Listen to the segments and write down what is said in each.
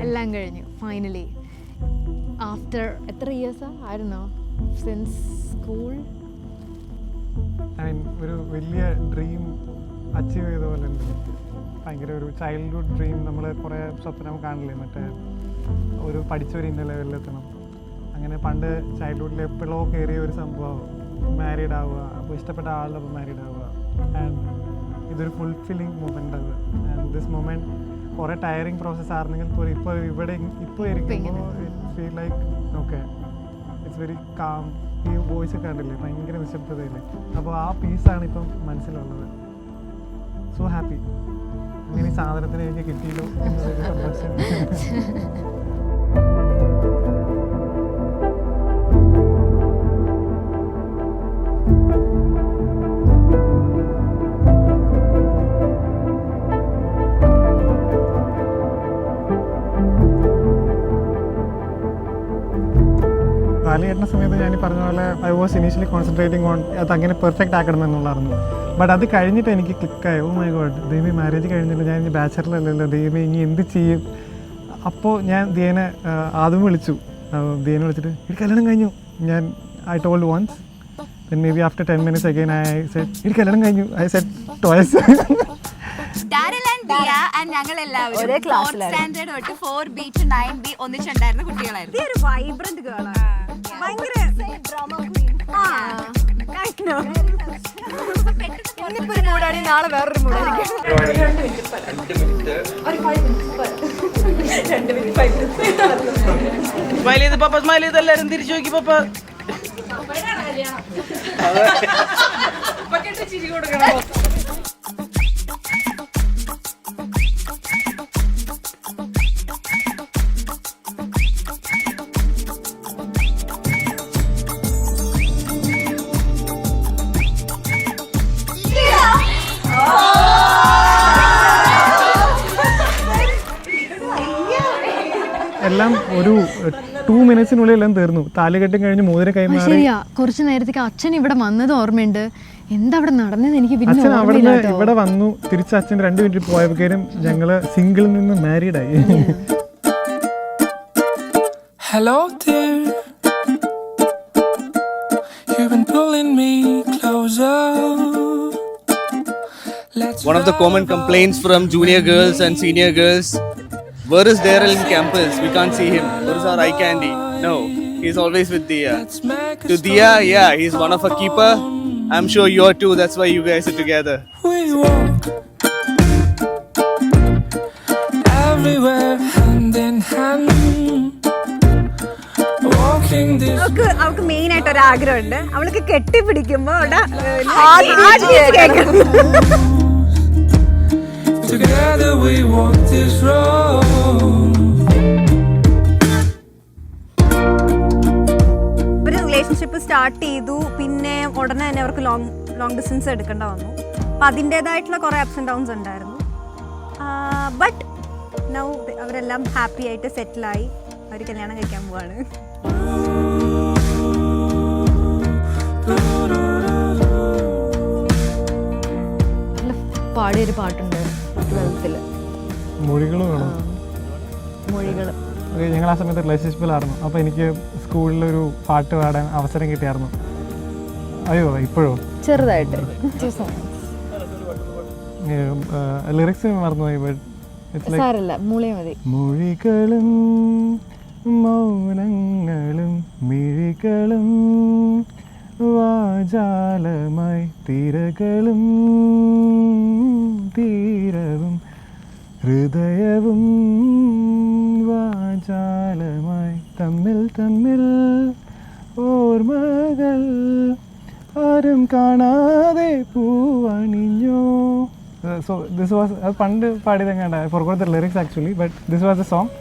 എല്ലാം കഴിഞ്ഞു finally after എത്ര ഇയേഴ്സാ ആയിരുന്നോ സിൻസ് സ്കൂൾ ഒരു വലിയ ഡ്രീം അച്ചീവ് ചെയ്ത പോലെ ഉണ്ട്. ഭയങ്കര ഒരു ചൈൽഡ്ഹുഡ് ഡ്രീം. നമ്മൾ കുറേ സ്വപ്നം കാണില്ലേ, മറ്റേ ഒരു പഠിച്ചൊരു ഇന്ന ലെവലിലെത്തണം. അങ്ങനെ പണ്ട് ചൈൽഡ്ഹുഡിൽ എപ്പോഴോ കയറിയ ഒരു സംഭവം മാരീഡ് ആവുക, അപ്പോൾ ഇഷ്ടപ്പെട്ട ആളുടെ മാരീഡ് ആവുക. ആൻഡ് ഇതൊരു ഫുൾഫില്ലിങ് മൊമെൻ്റ് അത്. ആൻഡ് ദിസ് മൊമെൻറ്റ് കുറേ ടയറിങ് പ്രോസസ്സ് ആയിരുന്നെങ്കിൽ പോലും ഇപ്പോൾ ഇരിക്കുമ്പോൾ it feel like okay, it's very calm. ഈ വോയിസ് ഒക്കെ കണ്ടില്ലേ, ഭയങ്കര നിശബ്ദതയില്ലേ. അപ്പോൾ ആ പീസാണ് ഇപ്പം മനസ്സിലുള്ളത്. So happy. അങ്ങനെ ഈ സാധനത്തിന് എനിക്ക് കിട്ടിയല്ലോ എന്നൊരു സന്തോഷം. താലികെട്ടുന്ന സമയത്ത് ഞാൻ പറഞ്ഞ പോലെ I was initially concentrating on അത് അങ്ങനെ പെർഫെക്റ്റ് ആക്കണം എന്നുള്ളായിരുന്നു. ബട്ട് അത് കഴിഞ്ഞിട്ട് എനിക്ക് ക്ലിക്കായി, ഓ മൈ ഗോഡ്, ദൈവമേ മാരേജ് കഴിഞ്ഞില്ല, ഞാൻ ഇനി ബാച്ചലറല്ലല്ലോ, ദൈവമേ ഇനി എന്ത് ചെയ്യും. അപ്പോൾ ഞാൻ ദിയനെ ആദ്യം വിളിച്ചു. ദിയനെ വിളിച്ചിട്ട് എനിക്ക് കല്യാണം കഴിഞ്ഞു. ഞാൻ I told once, then maybe after 10 minutes again I said എനിക്ക് കല്യാണം കഴിഞ്ഞു. I said twice. ഞങ്ങൾ എല്ലാവരും 4th സ്റ്റാൻഡേർഡ് തൊട്ട് 4B to 9B ഒന്നിച്ചുണ്ടായിരുന്ന കുട്ടികളായിരുന്നു. ഒരു വൈബ്രന്റ് ഗേളാണ്. ഭയങ്കര ഇന്നിപ്പൊരു മൂടാണ്, നാളെ വേറൊരു മൂടായിരിക്കും. സ്മൈൽ ചെയ്ത് പപ്പ, സ്മൈൽ ചെയ്ത് എല്ലാവരും തിരിച്ചു നോക്കി പപ്പ. ചിരി കൊടുക്കണം. എല്ലാം ഒരു 2 മിനിറ്റ്സിനുള്ളിൽ എല്ലാം തീർന്നു. താലികെട്ടും കഴിഞ്ഞ് മോതിരം കൈമാറി. ശരിയാ, കുറച്ച് നേരത്തേക്ക് അച്ഛൻ ഇവിടെ വന്നത് ഓർമ്മയുണ്ട്. എന്താ അവിടെ നടന്നത് എനിക്ക് അച്ഛൻ അവിടെ നിന്ന് ഇവിടെ വന്നു. തിരിച്ച് അച്ഛൻ 2 മിനിറ്റ് പോയപ്പോഴേക്കും ഞങ്ങള് സിംഗിളിൽ നിന്ന് മാരീഡ് ആയി. Hello dear, you've been pulling me closer. One of the common complaints from junior girls and senior girls, where is Daryl in campus? We can't see him. Where is our eye candy? No, he's always with Dia. To Dia, yeah, he's one of a keeper. I'm sure you're too, that's why you guys are together. We walk everywhere hand in hand, walking this. അവൾക്ക് main ആയിട്ട് ഒരു ആഗ്രഹമുണ്ട്. അവൾക്ക് കെട്ടിപ്പിടിക്കുമ്പോ Together we walk this road. ഒരു relationship start ചെയ്തു, പിന്നെ ഉടനെ തന്നെ അവർക്ക് ലോങ് ഡിസ്റ്റൻസ് എടുക്കേണ്ട വന്നു. അപ്പം അതിൻ്റെതായിട്ടുള്ള കുറേ അപ്സ് ആൻഡ് ഡൗൺസ് ഉണ്ടായിരുന്നു. ബട്ട് നൗ അവരെല്ലാം ഹാപ്പി ആയിട്ട് സെറ്റിലായി. അവർ കല്യാണം കഴിക്കാൻ പോവാണ്. പാടിയൊരു പാട്ടുണ്ട് 12th. മൊഴികളും വേണം. മൊഴികൾ. ഞങ്ങൾ ആ സമയത്ത് റിലേഷൻഷിപ്പിലായിരുന്നു. അപ്പോൾ എനിക്ക് സ്കൂളിലൊരു പാട്ട് പാടാൻ അവസരം കിട്ടിയായിരുന്നു. അയ്യോ ഇപ്പോഴോ ചെറുതായിട്ട് ലിറിക്സ് മറന്നുപോയി. സാരല്ല, മൂളി മതി. മൊഴികളും മൗനങ്ങളും മിഴികളും വാചാലമായി തിരകളും തീരവും ഹൃദയവും വാചാലമായി തമ്മിൽ തമ്മിൽ ഓർമ്മകൾ ആരും കാണാതെ പൂവണിഞ്ഞോ. സോ ദിസ് വാസ് പണ്ട് പാടിയതെങ്ങാണ്ട് I forgot the lyrics actually, but this was a song.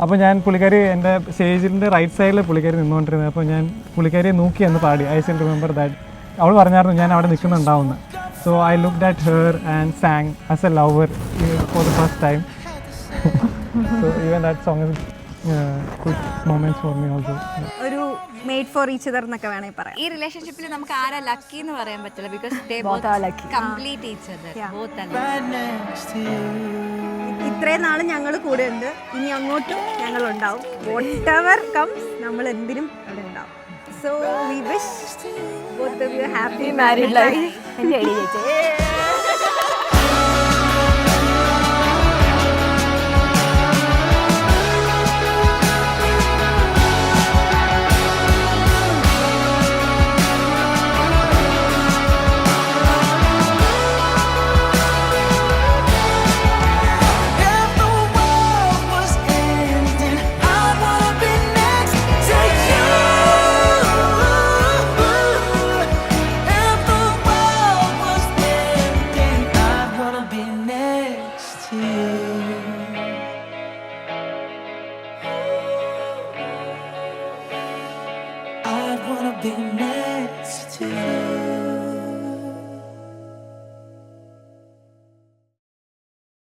അപ്പോൾ ഞാൻ പുള്ളിക്കാരി എൻ്റെ സ്റ്റേജിൻ്റെ റൈറ്റ് സൈഡിൽ പുള്ളിക്കാരി നിന്നുകൊണ്ടിരുന്നത്. അപ്പോൾ ഞാൻ പുള്ളിക്കാരിയെ നോക്കി എന്ന് പാടി. I still remember that. അവൾ പറഞ്ഞായിരുന്നു ഞാൻ അവിടെ നിൽക്കുന്നുണ്ടാവുമെന്ന്. So I looked at her and sang as a lover for the first time. So even that song is good moments for me also. ഒരു മെയ്ഡ് ഫോർ ഈച്ച് അതർ എന്നൊക്കെ വേണമെങ്കിൽ പറയാം. ഈ റിലേഷൻഷിപ്പിൽ നമുക്ക് ആരാ ലക്കി എന്ന് പറയാൻ പറ്റില്ല, because they Both are lucky. Complete each other, both are. ഇത്രയും നാൾ ഞങ്ങൾ കൂടെ ഉണ്ട്, ഇനി അങ്ങോട്ടും ഞങ്ങൾ ഉണ്ടാവും. വാട്ട് എവർ കംസ് നമ്മൾ എന്തിനും അവിടെ ഉണ്ടാവും. So we wish both of you happy married life. എൻ്റെ ഐഡിയ ചേച്ചി. If the world was ending, I wanna be next to you. If the world was ending, I wanna be next to you.